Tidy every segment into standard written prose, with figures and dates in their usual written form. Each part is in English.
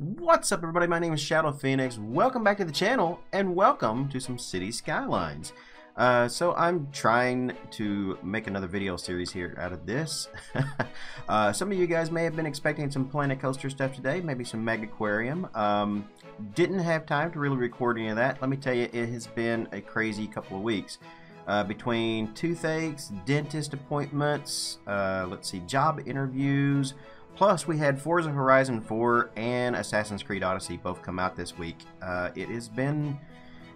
What's up, everybody? My name is Shadow Phoenix. Welcome back to the channel, and welcome to some Cities Skylines. So I'm trying to make another video series here out of this. Some of you guys may have been expecting some Planet Coaster stuff today, maybe some Mega Aquarium. Didn't have time to really record any of that. Let me tell you, it has been a crazy couple of weeks. Between toothaches, dentist appointments, let's see, job interviews. Plus, we had Forza Horizon 4 and Assassin's Creed Odyssey both come out this week. It's been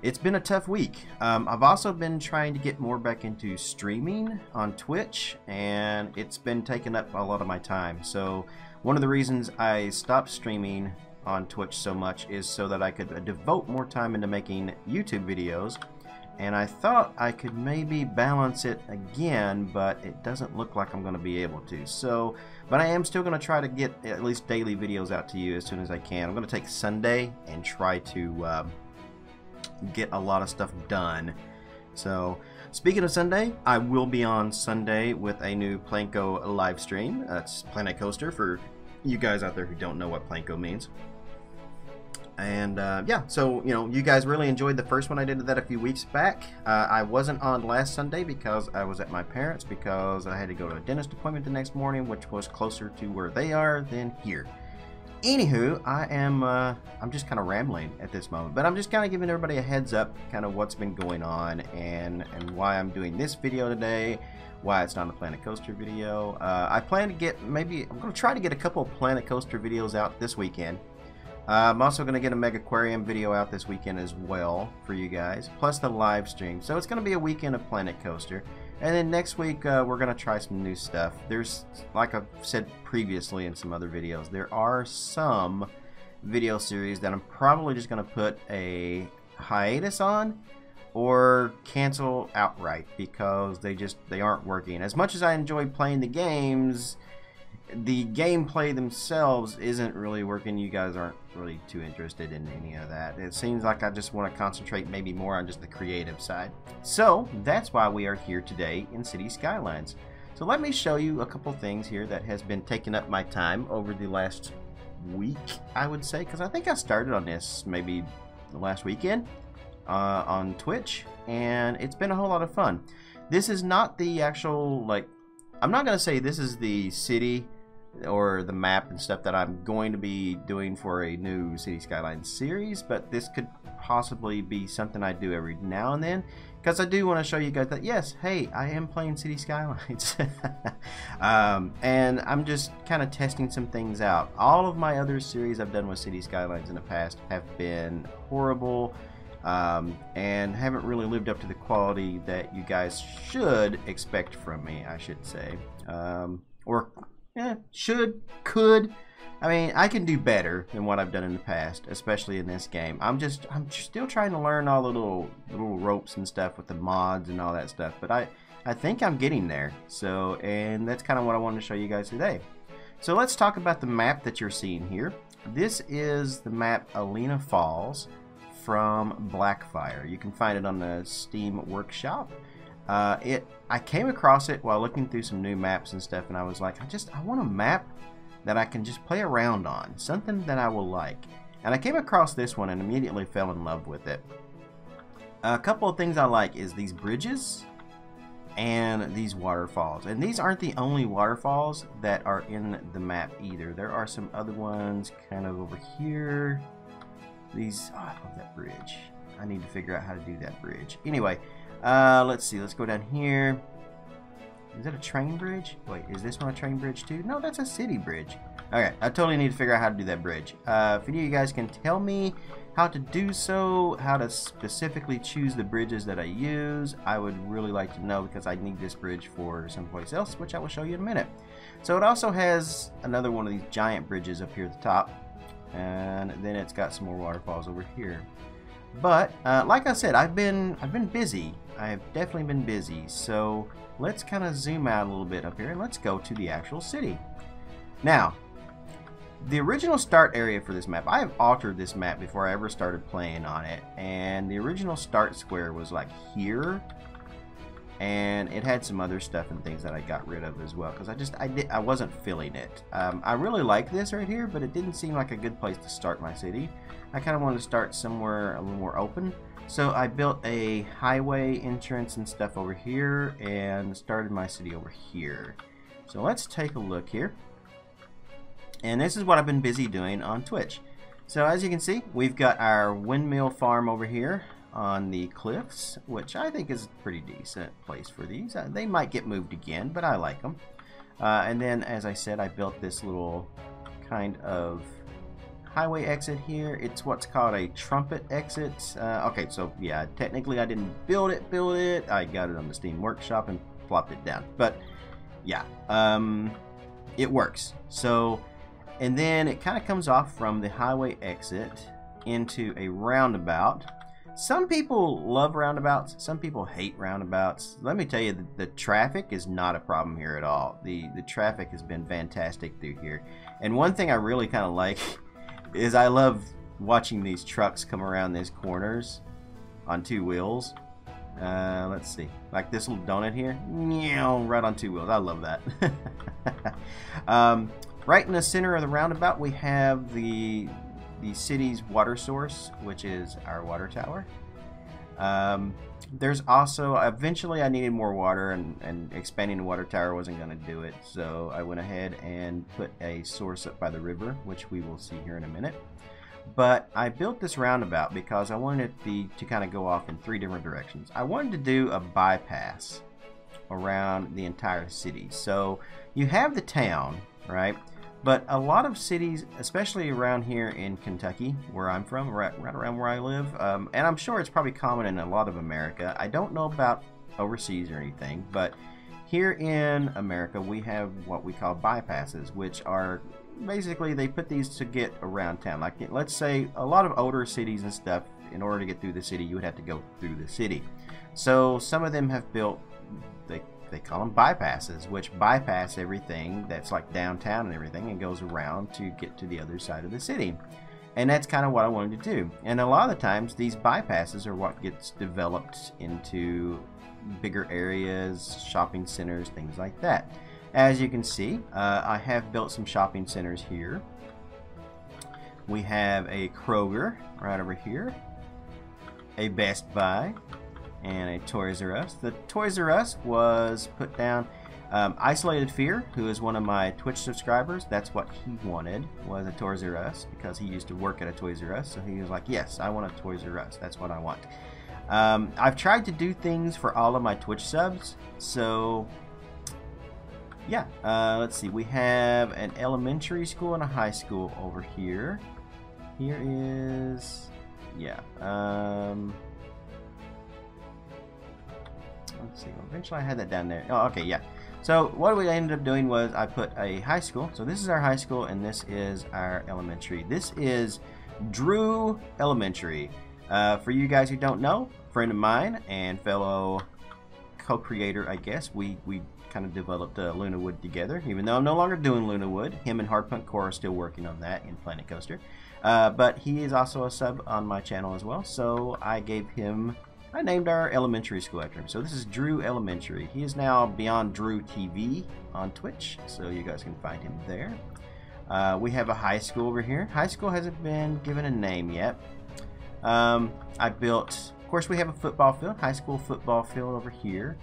a tough week. I've also been trying to get more back into streaming on Twitch, and it's been taking up a lot of my time. So one of the reasons I stopped streaming on Twitch so much is so that I could devote more time into making YouTube videos. And I thought I could maybe balance it again, but it doesn't look like I'm going to be able to. So, but I am still going to try to get at least daily videos out to you as soon as I can. I'm going to take Sunday and try to get a lot of stuff done. So, speaking of Sunday, I will be on Sunday with a new Planko live stream. That's Planet Coaster for you guys out there who don't know what Planko means. And yeah, so you know, you guys really enjoyed the first one I did that a few weeks back. I wasn't on last Sunday because I was at my parents' because I had to go to a dentist appointment the next morning, which was closer to where they are than here. Anywho, I'm just kind of rambling at this moment, but I'm just kind of giving everybody a heads up, kind of what's been going on and why I'm doing this video today, why it's not a Planet Coaster video. I plan to get I'm going to try to get a couple of Planet Coaster videos out this weekend. I'm also going to get a Mega Aquarium video out this weekend as well for you guys, plus the live stream. So it's going to be a weekend of Planet Coaster. And then next week, we're going to try some new stuff. There's, like I've said previously in some other videos, there are some video series that I'm probably just going to put a hiatus on or cancel outright because they aren't working. As much as I enjoy playing the games, the gameplay themselves isn't really working. You guys aren't really too interested in any of that. It seems like I just want to concentrate maybe more on just the creative side. So that's why we are here today in Cities Skylines. So let me show you a couple things here that has been taking up my time over the last week, I would say, because I think I started on this maybe the last weekend on Twitch, and it's been a whole lot of fun. This is not the actual, like, I'm not going to say this is the city or the map and stuff that I'm going to be doing for a new City Skylines series, but this could possibly be something I do every now and then, because I do want to show you guys that yes, hey, I am playing City Skylines. And I'm just kind of testing some things out. All of my other series I've done with City Skylines in the past have been horrible, and haven't really lived up to the quality that you guys should expect from me, I should say. Could. I mean, I can do better than what I've done in the past, especially in this game. I'm still trying to learn all the little ropes and stuff with the mods and all that stuff, but I think I'm getting there. So, and that's kind of what I wanted to show you guys today. So let's talk about the map that you're seeing here. This is the map Alena Falls from Blackfire. You can find it on the Steam Workshop. I came across it while looking through some new maps and stuff, and I was like, I want a map that I can just play around on, something that I will like. And I came across this one and immediately fell in love with it. A couple of things I like is these bridges and these waterfalls. And these aren't the only waterfalls that are in the map either. There are some other ones kind of over here. These, oh, I love that bridge. I need to figure out how to do that bridge. Anyway, let's see. Let's go down here. Is that a train bridge? Wait, is this one a train bridge too? No, that's a city bridge. Okay, I totally need to figure out how to do that bridge. If any of you guys can tell me how to do so, how to specifically choose the bridges that I use, I would really like to know, because I need this bridge for someplace else, which I will show you in a minute. So it also has another one of these giant bridges up here at the top, and then it's got some more waterfalls over here. But like I said, I've been busy. I have definitely been busy. So let's kind of zoom out a little bit up here and let's go to the actual city. Now, the original start area for this map, I have altered this map before I ever started playing on it, and the original start square was like here, and it had some other stuff and things that I got rid of as well because I wasn't filling it. I really like this right here, but it didn't seem like a good place to start my city. I kind of wanted to start somewhere a little more open, so I built a highway entrance and stuff over here and started my city over here. So let's take a look here, and this is what I've been busy doing on Twitch. So as you can see, we've got our windmill farm over here on the cliffs, which I think is a pretty decent place for these. They might get moved again, but I like them. And then, as I said, I built this little kind of highway exit here. It's what's called a trumpet exit. Okay, so yeah, technically I didn't build it. I got it on the Steam Workshop and plopped it down. But yeah, it works. So, and then it kind of comes off from the highway exit into a roundabout. Some people love roundabouts, some people hate roundabouts. Let me tell you, the traffic is not a problem here at all. The traffic has been fantastic through here. And one thing I really kind of like is I love watching these trucks come around these corners on two wheels. Let's see, like this little donut here, right on two wheels. I love that. Right in the center of the roundabout, we have the city's water source, which is our water tower. There's also, eventually I needed more water, and expanding the water tower wasn't going to do it, so I went ahead and put a source up by the river, which we will see here in a minute. But I built this roundabout because I wanted it to kind of go off in 3 different directions. I wanted to do a bypass around the entire city. So you have the town, right? But a lot of cities, especially around here in Kentucky, where I'm from, right around where I live, and I'm sure it's probably common in a lot of America. I don't know about overseas or anything, but here in America, we have what we call bypasses, which are basically, they put these to get around town. Like, let's say a lot of older cities and stuff, in order to get through the city, you would have to go through the city. So some of them have built, they call them bypasses, which bypass everything that's like downtown and everything and goes around to get to the other side of the city. And that's kind of what I wanted to do. And a lot of the times these bypasses are what gets developed into bigger areas, shopping centers, things like that. As you can see, I have built some shopping centers here. We have a Kroger right over here, a Best Buy, and a Toys R Us. The Toys R Us was put down. Isolated Fear, who is one of my Twitch subscribers, that's what he wanted, was a Toys R Us, because he used to work at a Toys R Us, so he was like, yes, I want a Toys R Us, that's what I want. I've tried to do things for all of my Twitch subs, so yeah, let's see, we have an elementary school and a high school over here. Here is, yeah, let's see, eventually I had that down there. Oh, okay, yeah. So what we ended up doing was I put a high school. So this is our high school and this is our elementary. This is Drew Elementary. For you guys who don't know, friend of mine and fellow co-creator, I guess, we kind of developed Luna Wood together. Even though I'm no longer doing Luna Wood, him and Hardpunk Core are still working on that in Planet Coaster. But he is also a sub on my channel as well. So I named our elementary school after him. So this is Drew Elementary. He is now Beyond Drew TV on Twitch, so you guys can find him there. We have a high school over here. High school hasn't been given a name yet. I built, of course, we have a football field, high school football field over here.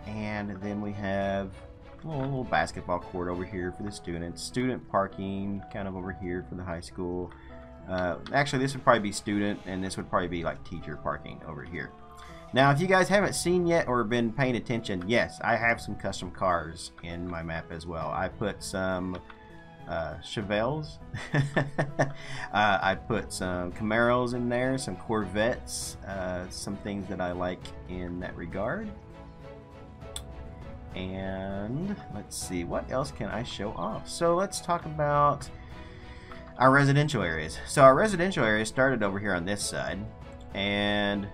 And then we have a little basketball court over here for the students. Student parking kind of over here for the high school. Actually, this would probably be student, and this would probably be like teacher parking over here. Now, if you guys haven't seen yet or been paying attention, yes, I have some custom cars in my map as well. I put some Chevelles. I put some Camaros in there, some Corvettes, some things that I like in that regard. And let's see, what else can I show off? So let's talk about our residential areas. So our residential area started over here on this side, and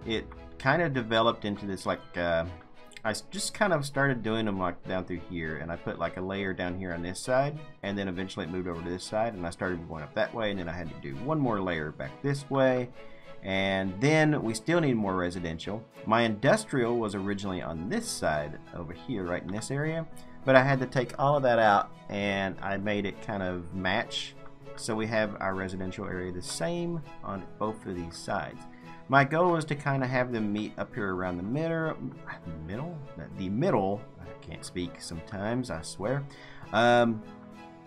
it kind of developed into this, like, I just kind of started doing them like down through here, and I put like a layer down here on this side, and then eventually it moved over to this side, and I started going up that way, and then I had to do one more layer back this way, And then we still need more residential. My industrial was originally on this side over here, right in this area, but I had to take all of that out and I made it kind of match. So we have our residential area the same on both of these sides. My goal is to kind of have them meet up here around the middle. I can't speak sometimes, I swear.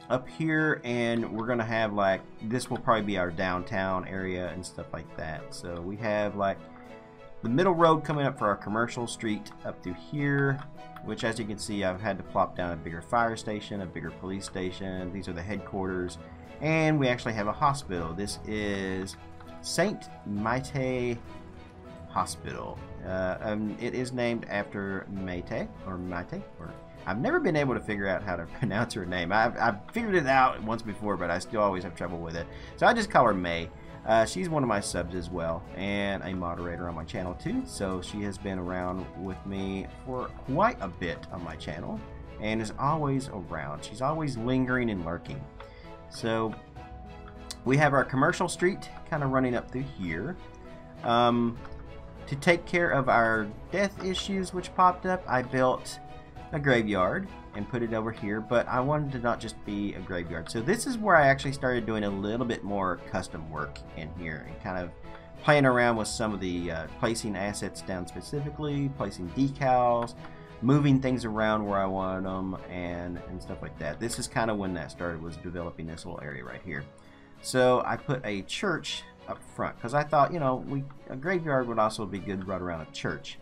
Up here, and we're gonna have like, this will probably be our downtown area and stuff like that. So we have like the middle road coming up for our commercial street up through here, which, as you can see, I've had to plop down a bigger fire station, a bigger police station. These are the headquarters, and we actually have a hospital. This is Saint Maite Hospital. It is named after Maite, or I've never been able to figure out how to pronounce her name. I've figured it out once before, but I still always have trouble with it. So I just call her May. She's one of my subs as well, and a moderator on my channel too. So she has been around with me for quite a bit on my channel, and is always around. She's always lingering and lurking. So we have our commercial street kind of running up through here. To take care of our death issues which popped up, I built a graveyard and put it over here, but I wanted to not just be a graveyard. So this is where I actually started doing a little bit more custom work in here and kind of playing around with some of the placing assets down specifically, placing decals, moving things around where I wanted them, and stuff like that. This is kind of when that started, was developing this little area right here. So I put a church up front because I thought, you know, a graveyard would also be good right around a church.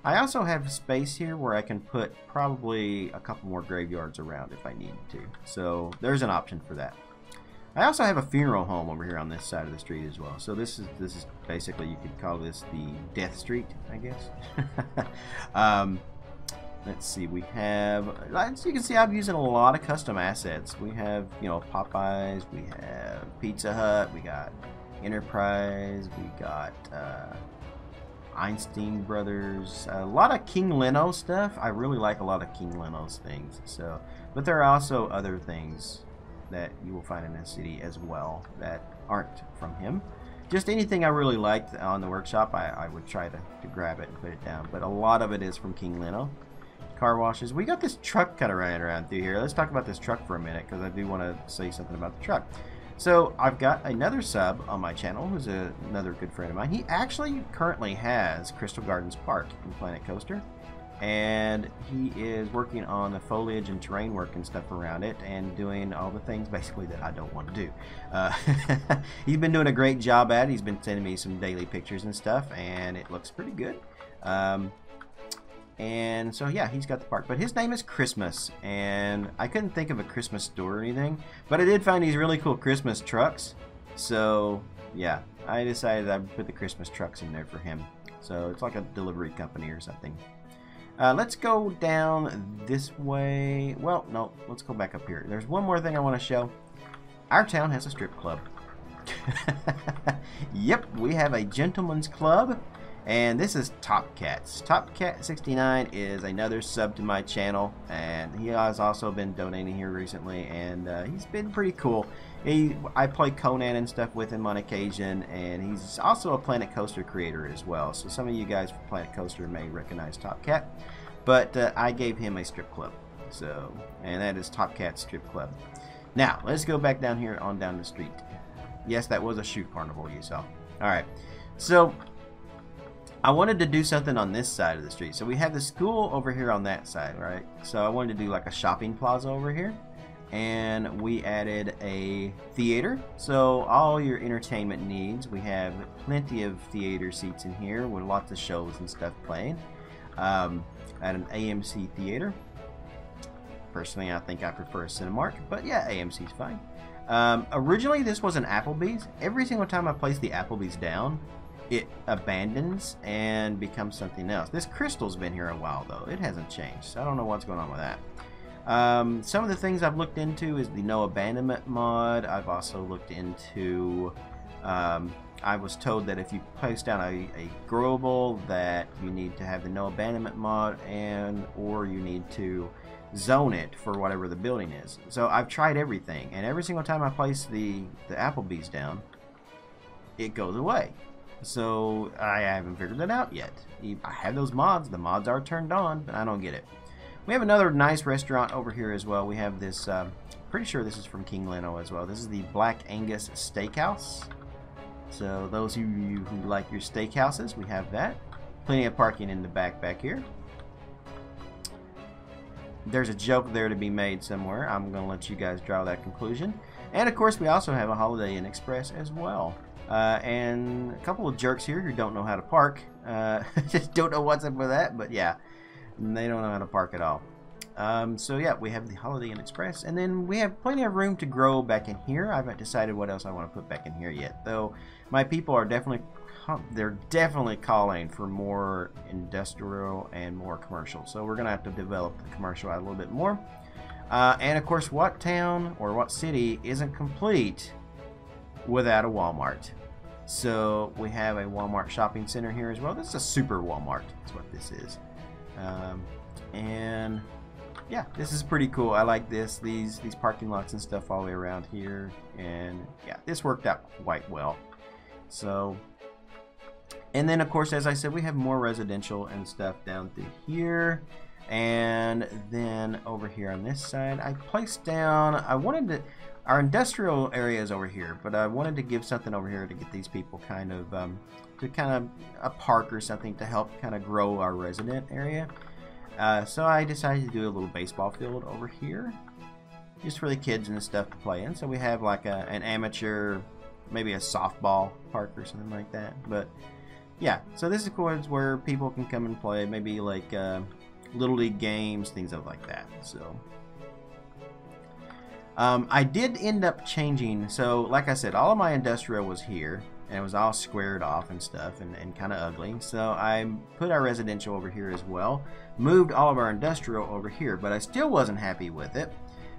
I also have space here where I can put probably a couple more graveyards around if I needed to. So there's an option for that. I also have a funeral home over here on this side of the street as well. So this is basically, you could call this the Death Street, I guess. Let's see, we have, as you can see, I'm using a lot of custom assets. We have, you know, Popeyes, we have Pizza Hut, we got Enterprise, we got Einstein Brothers, a lot of King Leno stuff. I really like a lot of King Leno's things. So, but there are also other things that you will find in this city as well that aren't from him. Just anything I really liked on the workshop, I would try to grab it and put it down. But a lot of it is from King Leno. Car washes. We got this truck kind of running around through here. Let's talk about this truck for a minute because I do want to say something about the truck. So I've got another sub on my channel who's another good friend of mine. He actually currently has Crystal Gardens Park in Planet Coaster, and he is working on the foliage and terrain work and stuff around it and doing all the things basically that I don't want to do. He's been doing a great job at it. He's been sending me some daily pictures and stuff, and it looks pretty good. And so yeah, he's got the park, but his name is Christmas, and I couldn't think of a Christmas store or anything, but I did find these really cool Christmas trucks. So yeah, I decided I would put the Christmas trucks in there for him. So it's like a delivery company or something. Let's go down this way. Well, no, let's go back up here. There's one more thing I want to show. Our town has a strip club. Yep, we have a gentleman's club. And this is Top Cats. Top Cat 69 is another sub to my channel, and he has also been donating here recently, and he's been pretty cool. I play Conan and stuff with him on occasion, and he's also a Planet Coaster creator as well. So some of you guys from Planet Coaster may recognize Top Cat, but I gave him a strip club. So, and that is Top Cat Strip Club. Now let's go back down here on down the street. Yes, that was a shoot carnival you saw. All right, so I wanted to do something on this side of the street. So we have the school over here on that side, right? So I wanted to do like a shopping plaza over here. And we added a theater. So all your entertainment needs. We have plenty of theater seats in here with lots of shows and stuff playing. At an AMC theater. Personally, I think I prefer a Cinemark. But yeah, AMC's fine. Originally, this was an Applebee's. Every single time I place the Applebee's down, it abandons and becomes something else. This crystal's been here a while though. It hasn't changed, so I don't know what's going on with that. Some of the things I've looked into is the no abandonment mod. I've also looked into I was told that if you place down a growable, that you need to have the no abandonment mod, or you need to zone it for whatever the building is. So I've tried everything, and every single time I place the Applebee's down, it goes away. So I haven't figured that out yet. I have those mods. The mods are turned on, but I don't get it. We have another nice restaurant over here as well. We have this, pretty sure this is from King Leno as well. This is the Black Angus Steakhouse. So those of you who like your steakhouses, we have that. Plenty of parking in the back here. There's a joke there to be made somewhere. I'm going to let you guys draw that conclusion. And of course we also have a Holiday Inn Express as well. And a couple of jerks here who don't know how to park. Just don't know what's up with that, but yeah. They don't know how to park at all. So yeah, we have the Holiday Inn Express, and then we have plenty of room to grow back in here. I haven't decided what else I want to put back in here yet, though my people are definitely calling for more industrial and more commercial. So we're gonna have to develop the commercial out a little bit more. And of course, what town or what city isn't complete without a Walmart? So we have a Walmart shopping center here as well. This is a super Walmart. That's what this is. And yeah, this is pretty cool. I like this. These parking lots and stuff all the way around here, and yeah, this worked out quite well. So, and then of course, as I said, we have more residential and stuff down through here, and then over here on this side, I placed down. Our industrial area is over here, but I wanted to give something over here to get these people kind of a park or something to help kind of grow our resident area. So I decided to do a little baseball field over here, just for the kids and stuff to play in. So we have like an amateur, maybe a softball park or something like that. But yeah, so this is cool. It's where people can come and play, maybe like little league games, things like that. So I did end up changing. So like I said, all of my industrial was here, and it was all squared off and stuff, and kind of ugly. So I put our residential over here as well, moved all of our industrial over here, but I still wasn't happy with it,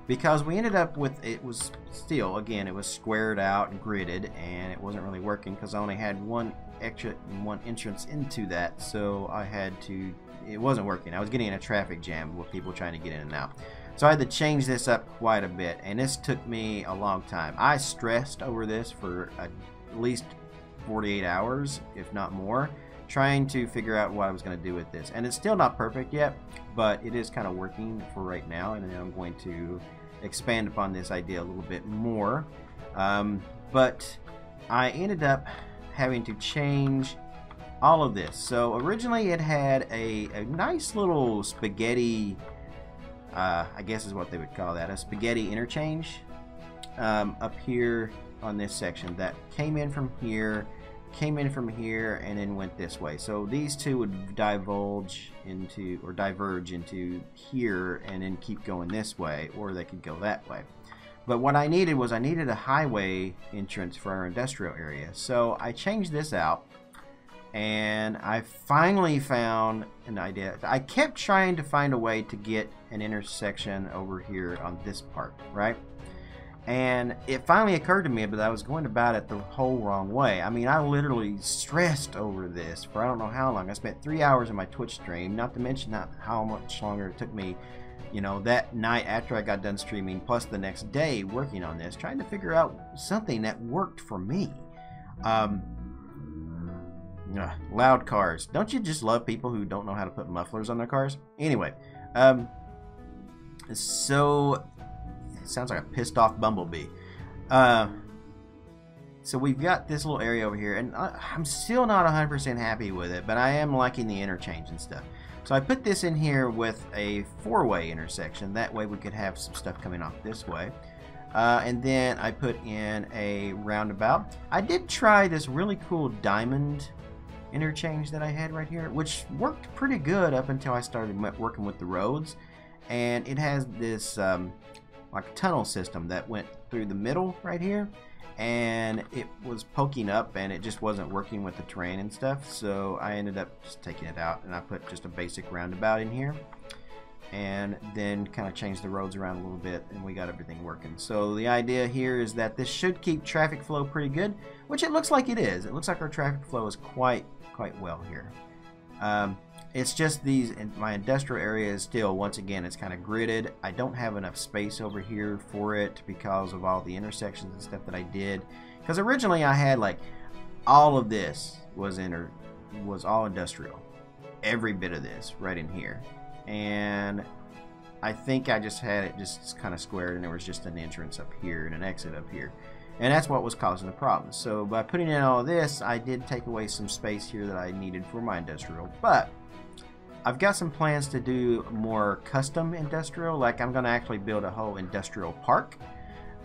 because we ended up with, it was still, again, it was squared out and gridded, and it wasn't really working because I only had one exit and one entrance into that. So I had to, it wasn't working. I was getting in a traffic jam with people trying to get in and out. So I had to change this up quite a bit, and this took me a long time. I stressed over this for at least 48 hours, if not more, trying to figure out what I was going to do with this. And it's still not perfect yet, but it is kind of working for right now, and then I'm going to expand upon this idea a little bit more. But I ended up having to change all of this. So originally it had a nice little spaghetti, I guess is what they would call that, a spaghetti interchange up here on this section that came in from here, and then went this way. So these two would diverge into here and then keep going this way, or they could go that way. But what I needed was, I needed a highway entrance for our industrial area. So I changed this out, and I finally found an idea. I kept trying to find a way to get an intersection over here on this part, right? And it finally occurred to me, but I was going about it the whole wrong way. I mean, I literally stressed over this for I don't know how long. I spent 3 hours in my Twitch stream, not to mention how much longer it took me, you know, that night after I got done streaming, plus the next day working on this, trying to figure out something that worked for me. Loud cars. Don't you just love people who don't know how to put mufflers on their cars? Anyway, so it sounds like a pissed off bumblebee. So we've got this little area over here, and I'm still not 100% happy with it, but I am liking the interchange and stuff. So I put this in here with a four-way intersection. That way we could have some stuff coming off this way. And then I put in a roundabout. I did try this really cool diamond interchange that I had right here, which worked pretty good up until I started working with the roads. And it has this like tunnel system that went through the middle right here, and it was poking up and it just wasn't working with the terrain and stuff. So I ended up just taking it out, and I put just a basic roundabout in here, and then kind of changed the roads around a little bit, and we got everything working. So the idea here is that this should keep traffic flow pretty good, which it looks like it is. It looks like our traffic flow is quite well here. It's just these, in my industrial area is still, once again, it's kind of gridded. I don't have enough space over here for it because of all the intersections and stuff that I did. Because originally I had like all of this was all industrial. Every bit of this right in here. And I think I just had it just kind of squared, and there was just an entrance up here and an exit up here. And that's what was causing the problem. So by putting in all of this, I did take away some space here that I needed for my industrial. But I've got some plans to do more custom industrial. Like I'm going to actually build a whole industrial park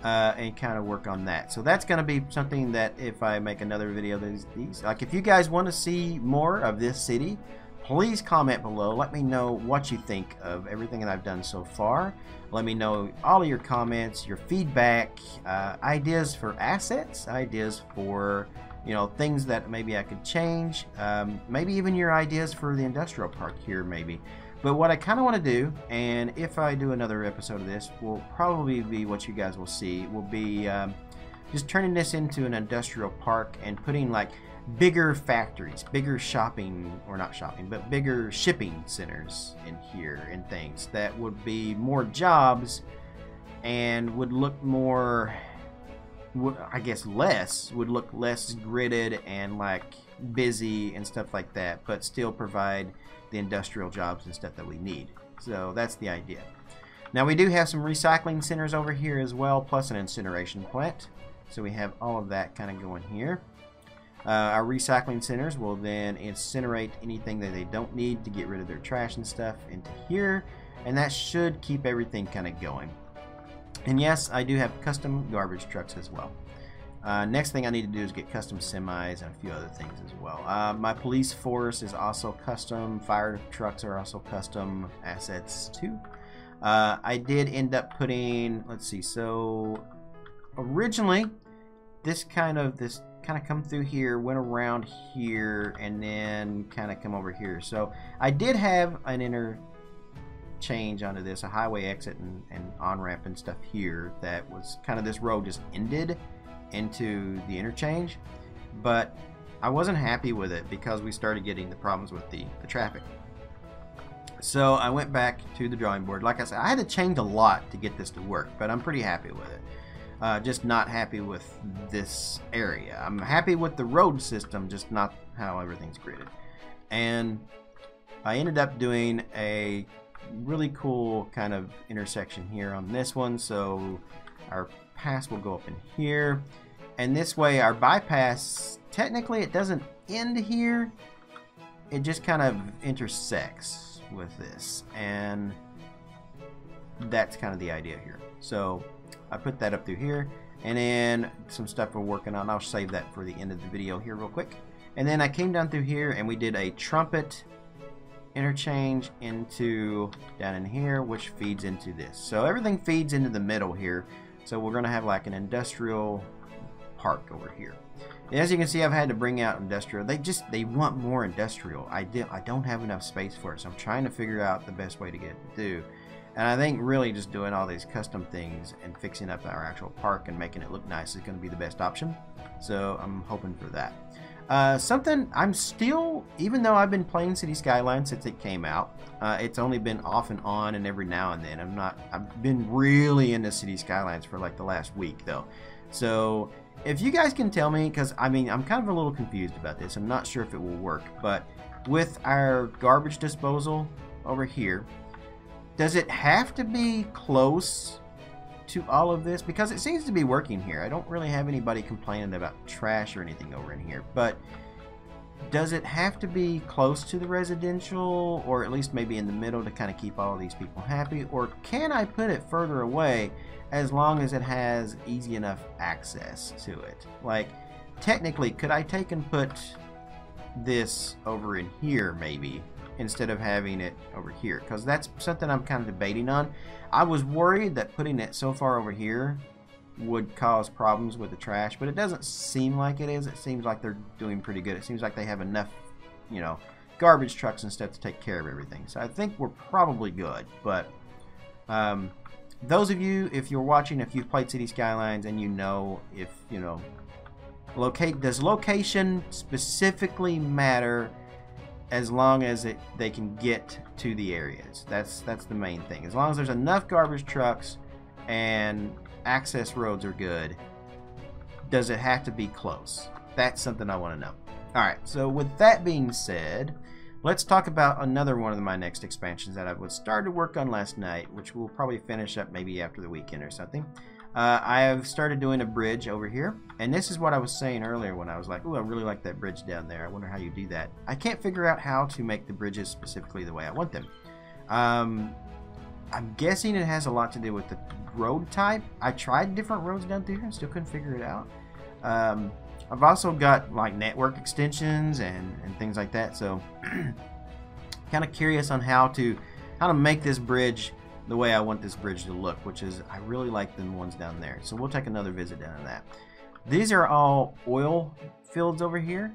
and kind of work on that. So that's going to be something that if I make another video of these, like if you guys want to see more of this city, please comment below. Let me know what you think of everything that I've done so far. Let me know all of your comments, your feedback, ideas for assets, ideas for, you know, things that maybe I could change, maybe even your ideas for the industrial park here maybe. But what I kind of want to do, and if I do another episode of this, will probably be what you guys will see, will be just turning this into an industrial park and putting like bigger factories, bigger shopping, or not shopping, but bigger shipping centers in here and things that would be more jobs and would look more, I guess would look less gridded and like busy and stuff like that, but still provide the industrial jobs and stuff that we need. So that's the idea. Now we do have some recycling centers over here as well, plus an incineration plant. So we have all of that kind of going here. Our recycling centers will then incinerate anything that they don't need to get rid of their trash and stuff into here, and that should keep everything kind of going. And yes, I do have custom garbage trucks as well. Next thing I need to do is get custom semis and a few other things as well. My police force is also custom. Fire trucks are also custom assets too. I did end up putting, let's see, so originally this kind of come through here, went around here, and then kind of come over here. So I did have an interchange onto this, a highway exit and on-ramp and stuff here that was kind of, this road just ended into the interchange, but I wasn't happy with it because we started getting the problems with the traffic. So I went back to the drawing board. Like I said, I had to change a lot to get this to work, but I'm pretty happy with it. Just not happy with this area. I'm happy with the road system, just not how everything's gridded. And I ended up doing a really cool kind of intersection here on this one. So our pass will go up in here. And this way our bypass, technically it doesn't end here. It just kind of intersects with this. And that's kind of the idea here. So I put that up through here, and then some stuff we're working on. I'll save that for the end of the video here real quick. And then I came down through here and we did a trumpet interchange into down in here, which feeds into this. So everything feeds into the middle here. So we're going to have like an industrial park over here. And as you can see, I've had to bring out industrial. They want more industrial. I don't have enough space for it, so I'm trying to figure out the best way to get it to do. And I think really just doing all these custom things and fixing up our actual park and making it look nice is going to be the best option. So I'm hoping for that. Something I'm still, even though I've been playing Cities Skylines since it came out, it's only been off and on and every now and then. I've been really into Cities Skylines for like the last week though. So if you guys can tell me, because I mean I'm kind of a little confused about this. I'm not sure if it will work, but with our garbage disposal over here, does it have to be close to all of this? Because it seems to be working here. I don't really have anybody complaining about trash or anything over in here. But does it have to be close to the residential, or at least maybe in the middle to kind of keep all of these people happy? Or can I put it further away as long as it has easy enough access to it? Like, technically, could I take and put this over in here maybe, instead of having it over here? Because that's something I'm kind of debating on. I was worried that putting it so far over here would cause problems with the trash, but it doesn't seem like it is. It seems like they're doing pretty good. It seems like they have enough, you know, garbage trucks and stuff to take care of everything. So I think we're probably good. But those of you, if you're watching, if you've played Cities Skylines and you know, if you know, does location specifically matter as long as they can get to the areas? That's the main thing. As long as there's enough garbage trucks and access roads are good, does it have to be close? That's something I want to know. Alright, so with that being said, let's talk about another one of my next expansions that I was started to work on last night, which we'll probably finish up maybe after the weekend or something. I have started doing a bridge over here, and this is what I was saying earlier when I was like, oh, I really like that bridge down there. I wonder how you do that. I can't figure out how to make the bridges specifically the way I want them. I'm guessing it has a lot to do with the road type. I tried different roads down through here and still couldn't figure it out. I've also got like network extensions and things like that, so kind of curious on how to make this bridge the way I want this bridge to look, which is I really like the ones down there. So we'll take another visit down to that. These are all oil fields over here,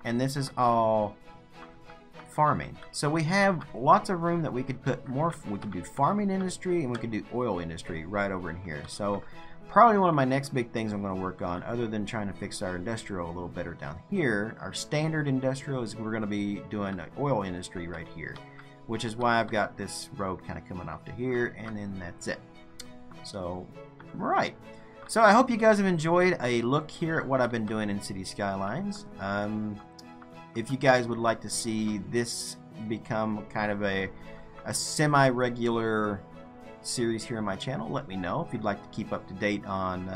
and this is all farming. So we have lots of room that we could put more. We could do farming industry and we could do oil industry right over in here. So probably one of my next big things I'm going to work on, other than trying to fix our industrial a little better down here, our standard industrial, is we're going to be doing an oil industry right here, which is why I've got this road kind of coming off to here, and then that's it. So, right. So I hope you guys have enjoyed a look here at what I've been doing in Cities Skylines. If you guys would like to see this become kind of a semi-regular series here on my channel, let me know. If you'd like to keep up to date on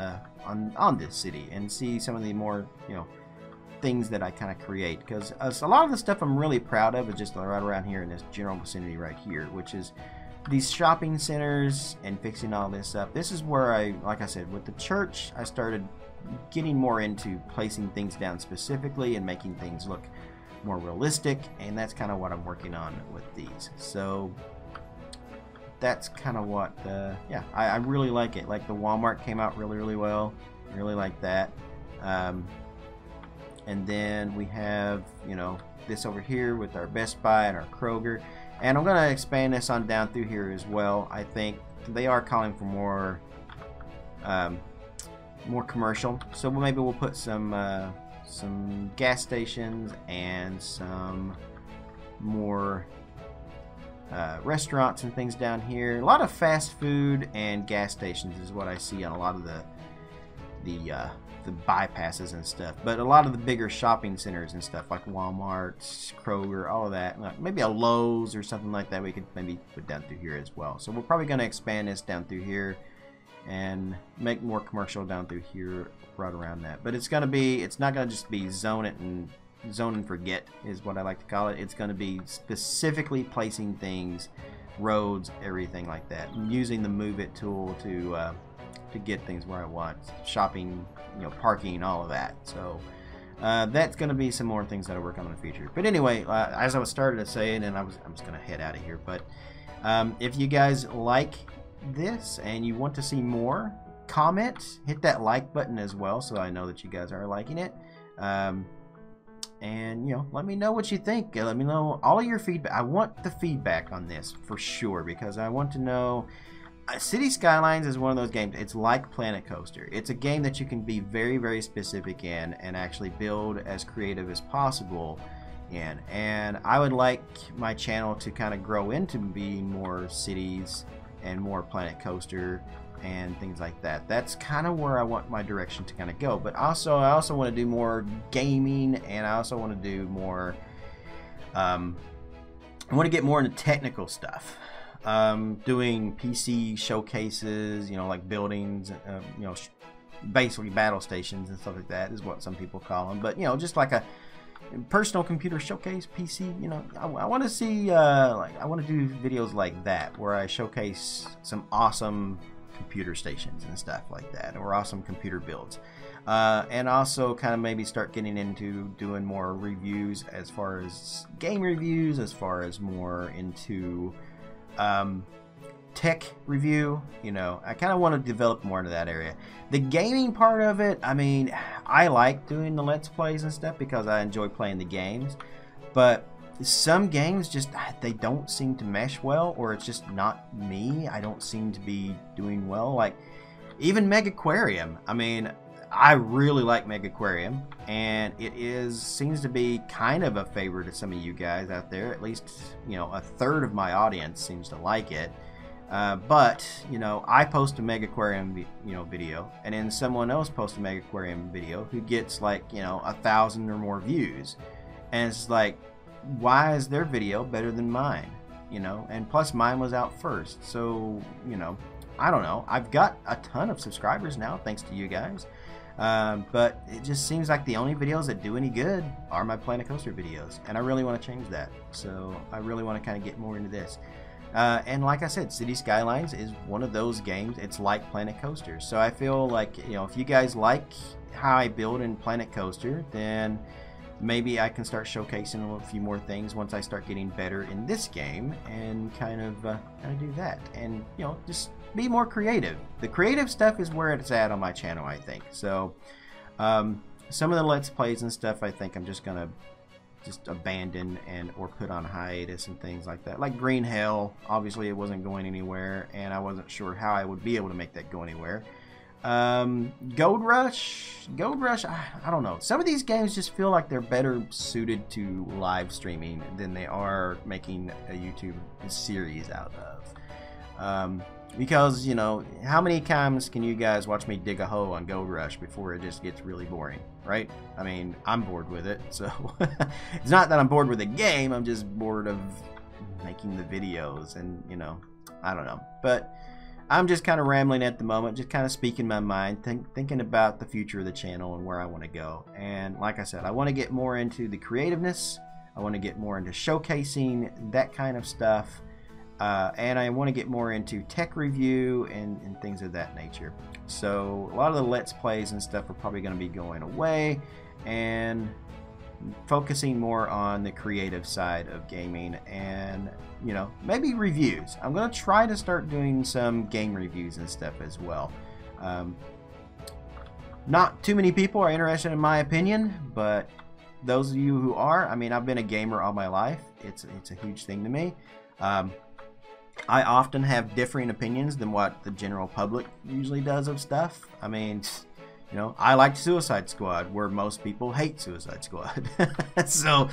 this city and see some of the more, you know, things that I kind of create, because a lot of the stuff I'm really proud of is just right around here in this general vicinity right here, which is these shopping centers and fixing all this up. This is where like I said, with the church, I started getting more into placing things down specifically and making things look more realistic, and that's kind of what I'm working on with these. So that's kind of what, yeah, I really like it. Like the Walmart came out really well. I really like that. And then we have, you know, this over here with our Best Buy and our Kroger. And I'm going to expand this on down through here as well. I think they are calling for more commercial. So maybe we'll put some gas stations and some more restaurants and things down here. A lot of fast food and gas stations is what I see on a lot of the bypasses and stuff, but a lot of the bigger shopping centers and stuff like Walmart, Kroger, all of that, like maybe a Lowe's or something like that we could maybe put down through here as well. So we're probably going to expand this down through here and make more commercial down through here right around that. But it's not going to just be zone it and zone and forget is what I like to call it. It's going to be specifically placing things, roads, everything like that, and using the move it tool to get things where I want, shopping, you know, parking, all of that. So that's going to be some more things that I work on in the future. But anyway, as I was started to say, and I'm just going to head out of here. But if you guys like this and you want to see more, comment, hit that like button as well, so I know that you guys are liking it. And you know, let me know what you think. Let me know all of your feedback. I want the feedback on this for sure, because I want to know. Cities Skylines is one of those games. It's like Planet Coaster. It's a game that you can be very specific in and actually build as creative as possible in. And I would like my channel to kind of grow into being more cities and more Planet Coaster and things like that. That's kind of where I want my direction to kind of go. But also, I also want to do more gaming, and I also want to do more. I want to get more into technical stuff. Doing PC showcases, you know, like buildings, you know, basically battle stations and stuff like that is what some people call them. But you know, just like a personal computer showcase PC. You know, I want to see, like, I want to do videos like that where I showcase some awesome computer stations and stuff like that, or awesome computer builds, and also kind of maybe start getting into doing more reviews, as far as game reviews, as far as more into tech review. You know, I kind of want to develop more into that area. The gaming part of it, I mean, I like doing the Let's Plays and stuff because I enjoy playing the games, but some games just, they don't seem to mesh well, or it's just not me. I don't seem to be doing well. Like even Megaquarium, I mean, I really like Megaquarium, and it seems to be kind of a favorite to some of you guys out there. At least, you know, a third of my audience seems to like it. But you know, I post a Mega Aquarium video, and then someone else posts a Mega Aquarium video who gets like 1,000 or more views, and it's like, why is their video better than mine? And plus mine was out first, so I don't know. I've got a ton of subscribers now thanks to you guys, but it just seems like the only videos that do any good are my Planet Coaster videos, and I really want to change that. So I really want to kind of get more into this. And like I said, Cities Skylines is one of those games. It's like Planet Coaster. So I feel like, if you guys like how I build in Planet Coaster, then maybe I can start showcasing a few more things once I start getting better in this game, and kind of do that. And, just be more creative. The creative stuff is where it's at on my channel, I think. So some of the Let's Plays and stuff, I think I'm just going to abandon or put on hiatus and things like that. Like Green Hell, obviously it wasn't going anywhere, and I wasn't sure how I would be able to make that go anywhere. Gold Rush, I don't know. Some of these games just feel like they're better suited to live streaming than they are making a YouTube series out of. Because, how many times can you guys watch me dig a hole on Gold Rush before it just gets really boring, right? I mean, I'm bored with it, so it's not that I'm bored with the game, I'm just bored of making the videos, and, I don't know. But I'm just kind of rambling at the moment, just kind of speaking my mind, thinking about the future of the channel and where I want to go. And like I said, I want to get more into the creativeness, I want to get more into showcasing that kind of stuff. And I want to get more into tech review and things of that nature. So a lot of the Let's Plays and stuff are probably going to be going away, and focusing more on the creative side of gaming, and maybe reviews. I'm going to try to start doing some game reviews and stuff as well. Not too many people are interested in my opinion, but those of you who are, I mean, I've been a gamer all my life. It's a huge thing to me. I often have differing opinions than what the general public usually does of stuff. I mean, I like Suicide Squad, where most people hate Suicide Squad. So,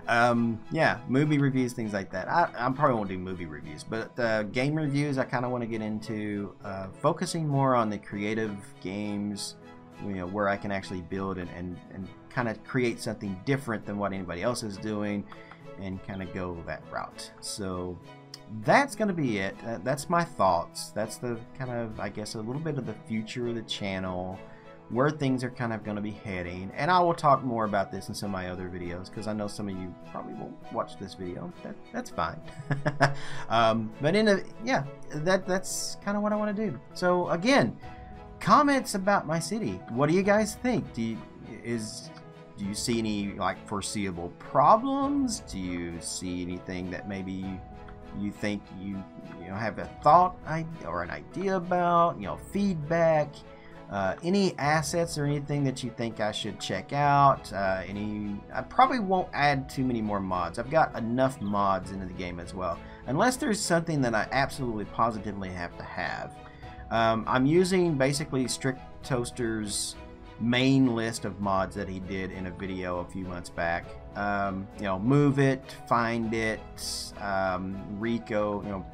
yeah, movie reviews, things like that. I probably won't do movie reviews, but game reviews I kind of want to get into, focusing more on the creative games, where I can actually build and kind of create something different than what anybody else is doing, and kind of go that route. So that's going to be it. That's my thoughts. That's the kind of, I guess, a little bit of the future of the channel, where things are kind of going to be heading. And I will talk more about this in some of my other videos, because I know some of you probably won't watch this video. That's fine. But yeah, that's kind of what I want to do. So again, comments about my city. What do you guys think? Do you see any like foreseeable problems? Do you see anything that maybe you think you have a thought or an idea about, feedback, any assets or anything that you think I should check out? I probably won't add too many more mods. I've got enough mods into the game as well, unless there's something that I absolutely positively have to have. I'm using basically Strict Toaster's main list of mods that he did in a video a few months back. Move It, Find It, Rico,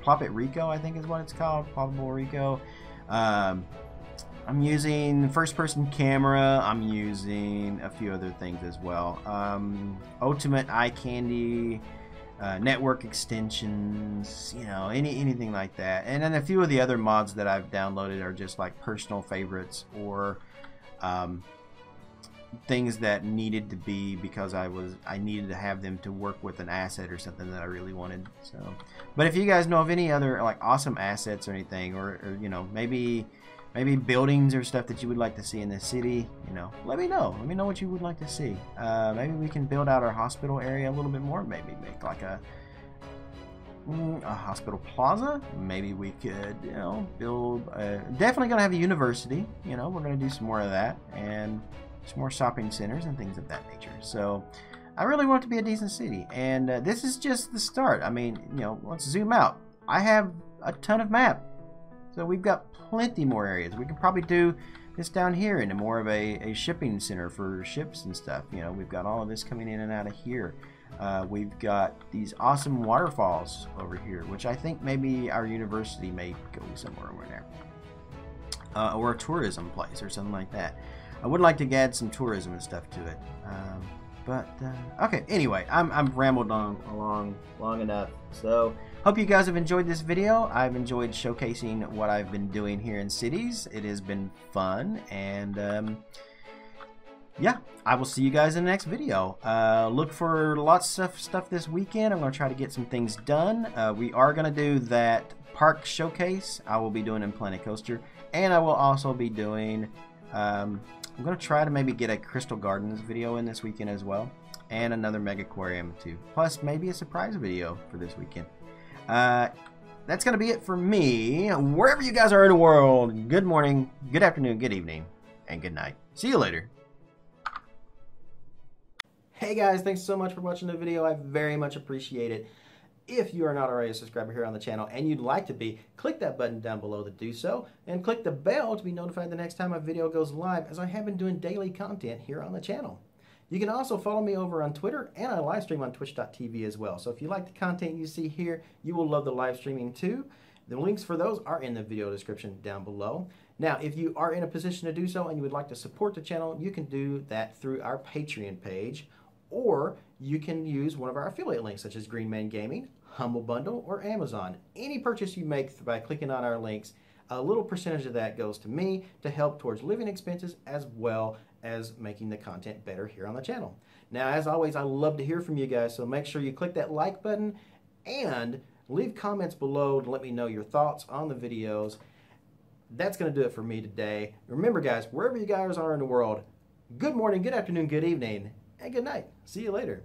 Plop It Rico, I think is what it's called, Ploppable Rico. I'm using first person camera. I'm using a few other things as well. Ultimate Eye Candy, network extensions, anything like that. And then a few of the other mods that I've downloaded are just like personal favorites, or things that needed to be because I needed to have them to work with an asset or something that I really wanted. So, but if you guys know of any other like awesome assets or anything, or maybe buildings or stuff that you would like to see in this city, let me know. Let me know what you would like to see. Maybe we can build out our hospital area a little bit more. Maybe make like a hospital plaza. Maybe we could, build. Definitely gonna have a university. We're gonna do some more of that, and some more shopping centers and things of that nature. So I really want it to be a decent city, and this is just the start. I mean, let's zoom out. I have a ton of map, so we've got plenty more areas. We can probably do this down here into more of a shipping center for ships and stuff. We've got all of this coming in and out of here. We've got these awesome waterfalls over here, which I think maybe our university may go somewhere over there. Or a tourism place or something like that. I would like to add some tourism and stuff to it. Okay, anyway, I'm rambled on along long enough. So, hope you guys have enjoyed this video. I've enjoyed showcasing what I've been doing here in Cities. It has been fun, and yeah, I will see you guys in the next video. Look for lots of stuff this weekend. I'm going to try to get some things done. We are going to do that park showcase. I will be doing in Planet Coaster, and I will also be doing... I'm going to try to maybe get a Crystal Gardens video in this weekend as well, and another Mega Aquarium too, plus maybe a surprise video for this weekend. That's going to be it for me. Wherever you guys are in the world, good morning, good afternoon, good evening, and good night. See you later. Hey guys, thanks so much for watching the video. I very much appreciate it. If you are not already a subscriber here on the channel and you'd like to be, click that button down below to do so, and click the bell to be notified the next time a video goes live, as I have been doing daily content here on the channel. You can also follow me over on Twitter, and I live stream on twitch.tv as well. So if you like the content you see here, you will love the live streaming too. The links for those are in the video description down below. Now, if you are in a position to do so and you would like to support the channel, you can do that through our Patreon page, or you can use one of our affiliate links, such as Greenman Gaming, Humble Bundle, or Amazon. Any purchase you make by clicking on our links, a little percentage of that goes to me to help towards living expenses, as well as making the content better here on the channel. Now, as always, I love to hear from you guys, so make sure you click that like button and leave comments below to let me know your thoughts on the videos. That's going to do it for me today. Remember, guys, wherever you guys are in the world, good morning, good afternoon, good evening, and good night. See you later.